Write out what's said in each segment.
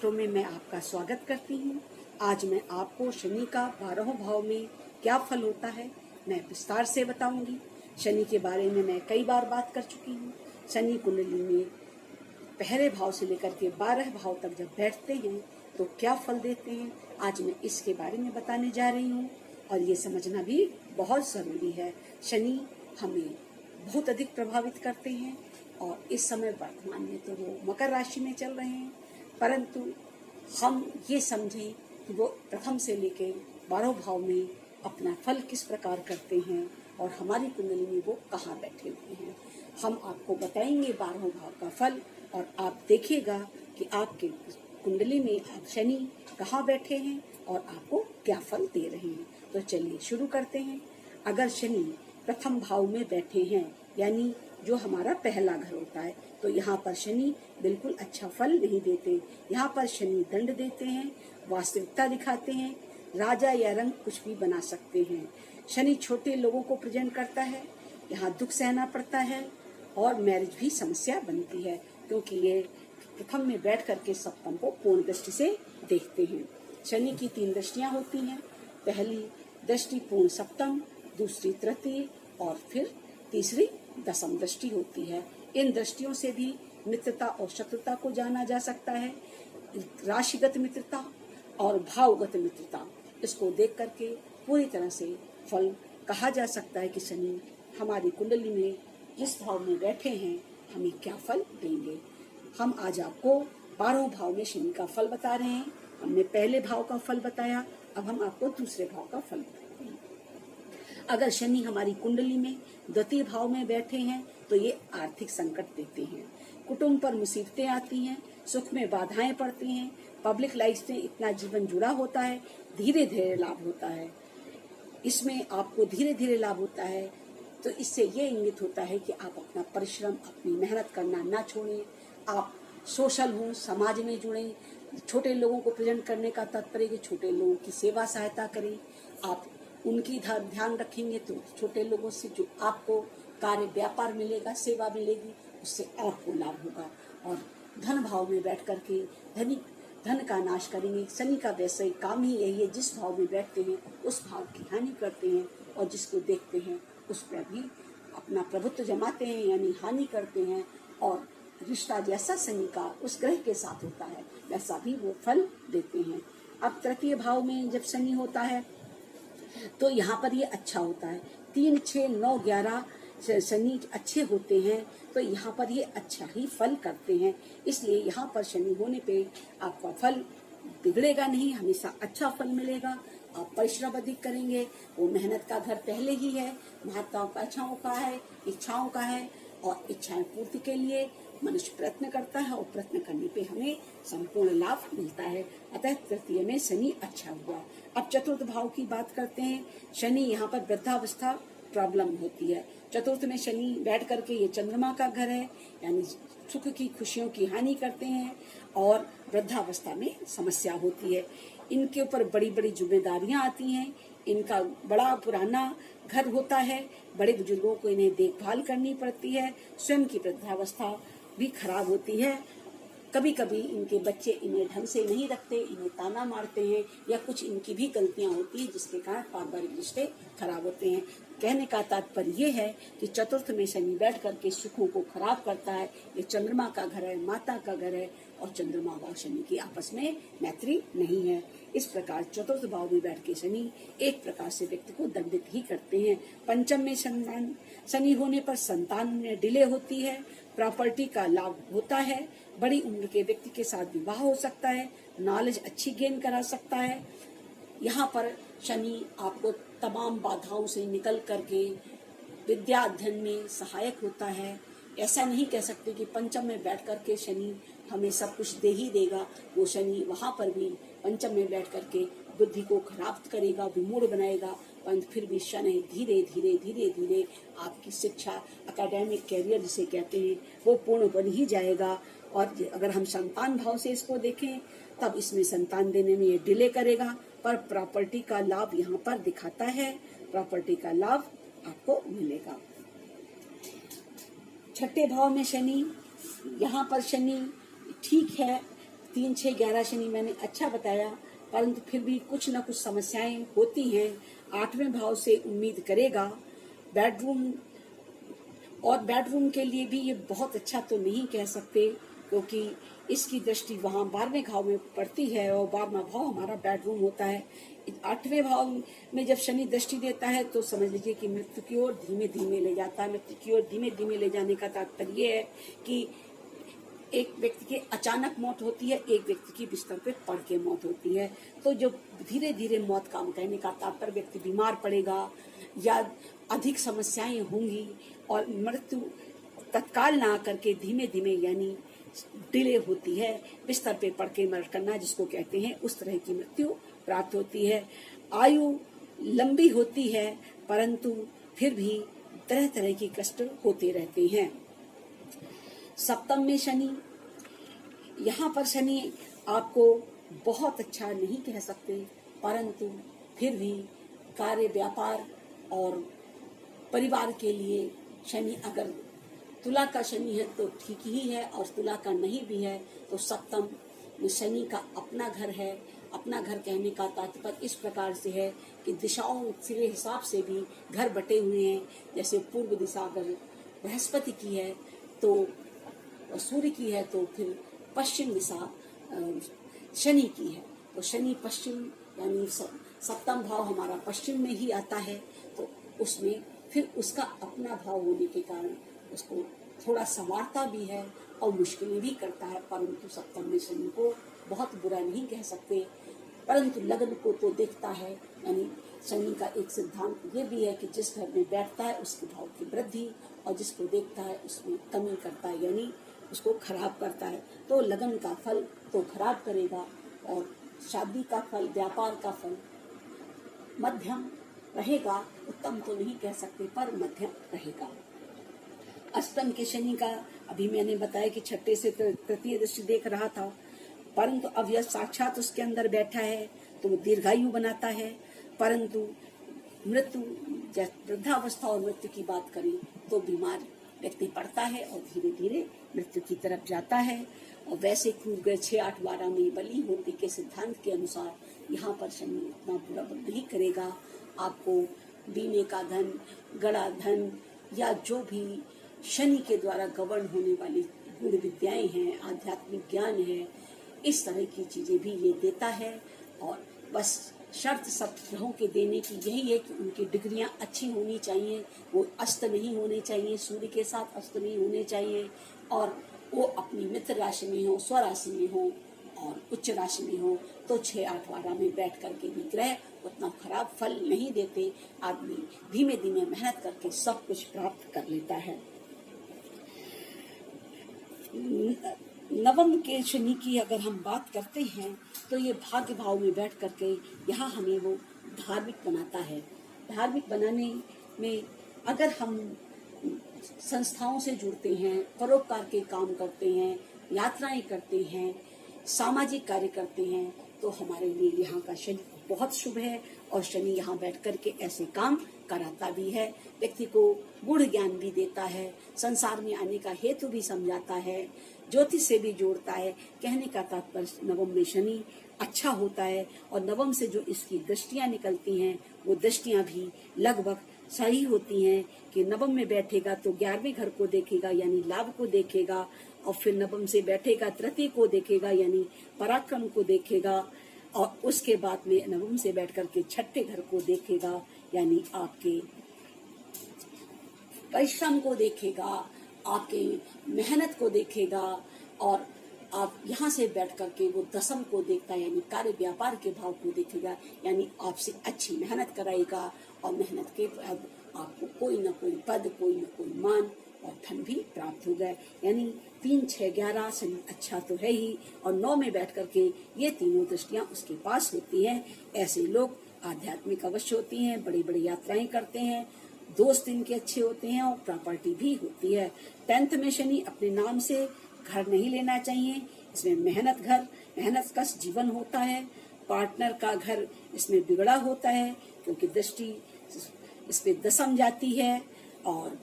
शास्त्रों में मैं आपका स्वागत करती हूँ। आज मैं आपको शनि का 12 भाव में क्या फल होता है मैं विस्तार से बताऊंगी। शनि के बारे में मैं कई बार बात कर चुकी हूँ। शनि कुंडली में पहले भाव से लेकर के 12 भाव तक जब बैठते हैं तो क्या फल देते हैं, आज मैं इसके बारे में बताने जा रही हूँ। और ये समझना भी बहुत ज़रूरी है। शनि हमें बहुत अधिक प्रभावित करते हैं और इस समय वर्तमान में तो वो मकर राशि में चल रहे हैं, परंतु हम ये समझें कि वो प्रथम से लेकर 12 भाव में अपना फल किस प्रकार करते हैं और हमारी कुंडली में वो कहाँ बैठे हुए हैं। हम आपको बताएंगे 12 भाव का फल और आप देखिएगा कि आपके कुंडली में आप शनि कहाँ बैठे हैं और आपको क्या फल दे रहे हैं। तो चलिए शुरू करते हैं। अगर शनि प्रथम भाव में बैठे हैं, यानी जो हमारा पहला घर होता है, तो यहाँ पर शनि बिल्कुल अच्छा फल नहीं देते। यहाँ पर शनि दंड देते हैं, वास्तविकता दिखाते हैं, राजा या रंग कुछ भी बना सकते हैं। शनि छोटे लोगों को प्रेजेंट करता है, यहाँ दुख सहना पड़ता है और मैरिज भी समस्या बनती है, क्योंकि ये प्रथम में बैठ करके सप्तम को पूर्ण दृष्टि से देखते हैं। शनि की 3 दृष्टियां होती हैं। पहली दृष्टि पूर्ण सप्तम, दूसरी तृतीय और फिर तीसरी दशम दृष्टि होती है। इन दृष्टियों से भी मित्रता और शत्रुता को जाना जा सकता है। राशिगत मित्रता और भावगत मित्रता, इसको देख करके पूरी तरह से फल कहा जा सकता है कि शनि हमारी कुंडली में जिस भाव में बैठे हैं हमें क्या फल देंगे। हम आज आपको 12 भाव में शनि का फल बता रहे हैं। हमने पहले भाव का फल बताया, अब हम आपको दूसरे भाव का फल बताते हैं। अगर शनि हमारी कुंडली में द्वितीय भाव में बैठे हैं तो ये आर्थिक संकट देते हैं, कुटुंब पर मुसीबतें आती हैं, सुख में बाधाएं पड़ती हैं, पब्लिक लाइफ से इतना जीवन जुड़ा होता है, धीरे धीरे लाभ होता है। इसमें आपको धीरे धीरे लाभ होता है, तो इससे ये इंगित होता है कि आप अपना परिश्रम, अपनी मेहनत करना ना छोड़ें। आप सोशल हों, समाज में जुड़ें। छोटे लोगों को प्रेजेंट करने का तात्पर्य कि छोटे लोगों की सेवा सहायता करें। आप उनकी ध्यान रखेंगे तो छोटे लोगों से जो आपको कार्य व्यापार मिलेगा, सेवा मिलेगी, उससे आपको लाभ होगा। और धन भाव में बैठ करके धन का नाश करेंगे। शनि का वैसे काम ही यही है, जिस भाव में बैठते हैं उस भाव की हानि करते हैं और जिसको देखते हैं उस पर भी अपना प्रभुत्व जमाते हैं, यानी हानि करते हैं। और रिश्ता जैसा शनि का उस ग्रह के साथ होता है वैसा भी वो फल देते हैं। अब तृतीय भाव में जब शनि होता है तो यहाँ पर ये अच्छा होता है। 3, 6, 9, 11 शनि अच्छे होते हैं, तो यहाँ पर ये अच्छा ही फल करते हैं। इसलिए यहाँ पर शनि होने पे आपका फल बिगड़ेगा नहीं, हमेशा अच्छा फल मिलेगा। आप परिश्रम अधिक करेंगे, वो मेहनत का घर पहले ही है, महत्वाकांक्षाओं का है, इच्छाओं का है, और इच्छाएं पूर्ति के लिए मनुष्य प्रयत्न करता है और प्रयत्न करने पे हमें संपूर्ण लाभ मिलता है। अतः तृतीय में शनि अच्छा हुआ। अब चतुर्थ भाव की बात करते हैं। शनि यहाँ पर वृद्धावस्था प्रॉब्लम होती है। चतुर्थ में शनि बैठ करके ये चंद्रमा का घर है, यानी सुख की खुशियों की हानि करते हैं और वृद्धावस्था में समस्या होती है। इनके ऊपर बड़ी बड़ी जिम्मेदारियां आती हैं। इनका बड़ा पुराना घर होता है, बड़े बुजुर्गों को इन्हें देखभाल करनी पड़ती है। स्वयं की वृद्धावस्था भी खराब होती है। कभी कभी इनके बच्चे इन्हें ढंग से नहीं रखते, इन्हें ताना मारते हैं, या कुछ इनकी भी गलतियां होती हैं जिसके कारण पारिवारिक रिश्ते खराब होते हैं। कहने का तात्पर्य ये है कि चतुर्थ में शनि बैठ करके सुखों को खराब करता है। ये चंद्रमा का घर है, माता का घर है, और चंद्रमा और शनि की आपस में मैत्री नहीं है। इस प्रकार चतुर्थ भाव में बैठ के शनि एक प्रकार से व्यक्ति को दंडित ही करते हैं। पंचम में शनि होने पर संतान में डिले होती है, प्रॉपर्टी का लाभ होता है, बड़ी उम्र के व्यक्ति के साथ विवाह हो सकता है, नॉलेज अच्छी गेन करा सकता है। यहाँ पर शनि आपको तमाम बाधाओं से निकल करके विद्या अध्ययन में सहायक होता है। ऐसा नहीं कह सकते कि पंचम में बैठ करके शनि हमें सब कुछ दे ही देगा। वो शनि वहाँ पर भी पंचम में बैठ करके बुद्धि को खराब करेगा, विमूढ़ बनाएगा, परंतु फिर भी शनि धीरे धीरे धीरे धीरे आपकी शिक्षा, एकेडमिक कैरियर जिसे कहते हैं, वो पूर्ण बन ही जाएगा। और अगर हम संतान भाव से इसको देखें तब इसमें संतान देने में ये डिले करेगा, पर प्रॉपर्टी का लाभ यहाँ पर दिखाता है, प्रॉपर्टी का लाभ आपको मिलेगा। छठे भाव में शनि, यहाँ पर शनि ठीक है, 3, 6, 11 शनि मैंने अच्छा बताया, परंतु फिर भी कुछ न कुछ समस्याएं होती हैं। 8वें भाव से उम्मीद करेगा। बेडरूम और बेडरूम के लिए भी ये बहुत अच्छा तो नहीं कह सकते, क्योंकि इसकी दृष्टि वहाँ 12वें भाव में पड़ती है और 12वां भाव हमारा बेडरूम होता है। 8वें भाव में जब शनि दृष्टि देता है तो समझ लीजिए कि मृत्यु की ओर धीमे धीमे ले जाता है। मृत्यु की ओर धीमे धीमे ले जाने का तात्पर्य ये है कि एक व्यक्ति की अचानक मौत होती है, एक व्यक्ति की बिस्तर पे पड़ के मौत होती है। तो जो धीरे धीरे मौत का कहने का तात्पर्य व्यक्ति बीमार पड़ेगा या अधिक समस्याएं होंगी और मृत्यु तत्काल ना करके धीमे धीमे यानी डिले होती है। बिस्तर पे पड़ के मर करना जिसको कहते हैं, उस तरह की मृत्यु प्राप्त होती है। आयु लंबी होती है, परंतु फिर भी तरह तरह की कष्ट होते रहते हैं। सप्तम में शनि, यहाँ पर शनि आपको बहुत अच्छा नहीं कह सकते, परंतु फिर भी कार्य व्यापार और परिवार के लिए शनि, अगर तुला का शनि है तो ठीक ही है और तुला का नहीं भी है तो सप्तम में शनि का अपना घर है। अपना घर कहने का तात्पर्य इस प्रकार से है कि दिशाओं के हिसाब से भी घर बटे हुए हैं। जैसे पूर्व दिशा अगर बृहस्पति की है तो सूर्य की है, तो फिर पश्चिम दिशा शनि की है, तो शनि पश्चिम यानी सप्तम भाव हमारा पश्चिम में ही आता है। तो उसमें फिर उसका अपना भाव होने के कारण उसको थोड़ा संवारता भी है और मुश्किलें भी करता है, परंतु सप्तम में शनि को बहुत बुरा नहीं कह सकते। परंतु लग्न को तो देखता है, यानी शनि का एक सिद्धांत ये भी है कि जिस घर में बैठता है उसके भाव की वृद्धि और जिसको देखता है उसमें कमी करता है, यानी उसको खराब करता है। तो लगन का फल तो खराब करेगा और शादी का फल, व्यापार का फल मध्यम रहेगा। उत्तम तो नहीं कह सकते पर मध्यम रहेगा। अष्टम के शनि का अभी मैंने बताया कि छठे से तृतीय दृष्टि देख रहा था, परंतु अब यह साक्षात उसके अंदर बैठा है तो वो दीर्घायु बनाता है। परंतु मृत्यु, वृद्धावस्था और मृत्यु की बात करें तो बीमार व्यक्ति पड़ता है और धीरे धीरे मृत्यु की तरफ जाता है। और वैसे क्रूर 6, 8, 12 में बली होती के सिद्धांत के अनुसार यहाँ पर शनि इतना बुरा नहीं करेगा। आपको बीने का धन, गड़ा धन या जो भी शनि के द्वारा गवर्न होने वाली गुण विद्याएं हैं, आध्यात्मिक ज्ञान है, इस तरह की चीजें भी ये देता है। और बस शर्त सब ग्रहों के देने की यही है कि उनकी डिग्रियां अच्छी होनी चाहिए, वो अस्त नहीं होने चाहिए, सूर्य के साथ अस्त नहीं होने चाहिए, और वो अपनी मित्र राशि में हो, स्वराशि में हो और उच्च राशि में हो। तो 6, 8, 12 में बैठ करके भी ग्रह उतना खराब फल नहीं देते। आदमी धीमे धीमे मेहनत करके सब कुछ प्राप्त कर लेता है। नवम के शनि की अगर हम बात करते हैं तो ये भाग्य भाव में बैठ करके यहाँ हमें वो धार्मिक बनाता है। धार्मिक बनाने में अगर हम संस्थाओं से जुड़ते हैं, परोपकार के काम करते हैं, यात्राएं करते हैं, सामाजिक कार्य करते हैं, तो हमारे लिए यहाँ का शनि बहुत शुभ है। और शनि यहाँ बैठ करके ऐसे काम कराता भी है, व्यक्ति को गूढ़ ज्ञान भी देता है, संसार में आने का हेतु भी समझाता है, ज्योतिष से भी जोड़ता है। कहने का तात्पर्य नवम में शनि अच्छा होता है और नवम से जो इसकी दृष्टियां निकलती हैं वो दृष्टियां भी लगभग सही होती हैं कि नवम में बैठेगा तो 11वें घर को देखेगा यानी लाभ को देखेगा, और फिर नवम से बैठेगा तृतीय को देखेगा यानी पराक्रम को देखेगा, और उसके बाद में नवम से बैठ करके छठे घर को देखेगा यानी आपके परिश्रम को देखेगा, आपके मेहनत को देखेगा, और आप यहाँ से बैठ करके वो दसम को देखता है यानी कार्य व्यापार के भाव को देखेगा, यानी आपसे अच्छी मेहनत कराएगा और मेहनत के बाद आपको कोई न कोई पद, कोई न कोई मान और धन भी प्राप्त होगा। यानी 3, 6, 11 शनि अच्छा तो है ही, और 9 में बैठ करके ये तीनों दृष्टियां उसके पास होती हैं। ऐसे लोग आध्यात्मिक अवश्य होती हैं, बड़ी बड़ी यात्राएं करते हैं, दोस्त इनके अच्छे होते हैं और प्रॉपर्टी भी होती है। 10th में शनि अपने नाम से घर नहीं लेना चाहिए, इसमें मेहनत घर, मेहनत का जीवन होता है। पार्टनर का घर इसमें बिगड़ा होता है क्योंकि दृष्टि इस पे दसम जाती है और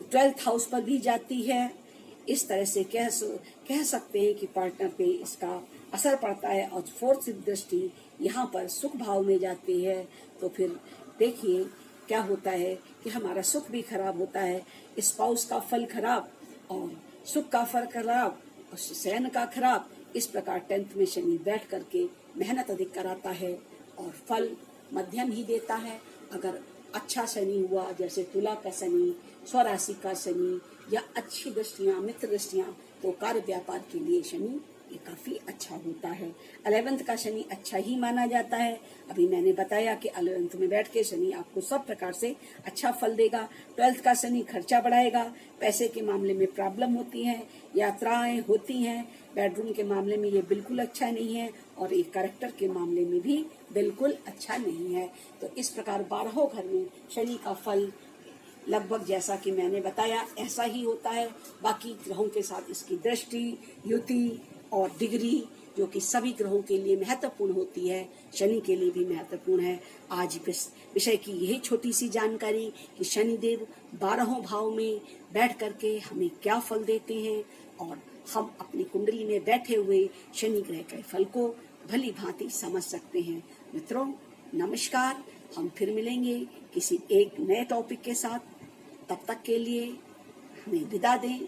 12th हाउस पर भी जाती है, इस तरह से कह सकते हैं कि पार्टनर पे इसका असर पड़ता है। और फोर्थ दृष्टि यहाँ पर सुख भाव में जाती है, तो फिर देखिए क्या होता है कि हमारा सुख भी खराब होता है, स्पाउस का फल खराब और सुख का फल खराब और शयन का खराब। इस प्रकार 10th में शनि बैठ करके मेहनत अधिक कराता है और फल मध्यम ही देता है। अगर अच्छा शनि हुआ, जैसे तुला का शनि, स्वराशि का शनि या अच्छी दृष्टियां, मित्र दृष्टियां, तो कार्य व्यापार के लिए शनि ये काफी अच्छा होता है। 11th का शनि अच्छा ही माना जाता है। अभी मैंने बताया कि 11th में बैठ के शनि आपको सब प्रकार से अच्छा फल देगा। 12th का शनि खर्चा बढ़ाएगा, पैसे के मामले में प्रॉब्लम होती है, यात्राएं होती हैं, बेडरूम के मामले में ये बिल्कुल अच्छा नहीं है और एक कैरेक्टर के मामले में भी बिल्कुल अच्छा नहीं है। तो इस प्रकार 12 घर में शनि का फल लगभग जैसा कि मैंने बताया ऐसा ही होता है। बाकी ग्रहों के साथ इसकी दृष्टि, युति और डिग्री जो कि सभी ग्रहों के लिए महत्वपूर्ण होती है, शनि के लिए भी महत्वपूर्ण है। आज विषय की यही छोटी सी जानकारी कि शनिदेव 12 भाव में बैठ करके हमें क्या फल देते हैं और हम अपनी कुंडली में बैठे हुए शनि ग्रह के फल को भली भांति समझ सकते हैं। मित्रों नमस्कार, हम फिर मिलेंगे किसी एक नए टॉपिक के साथ। तब तक के लिए हमें विदा दें।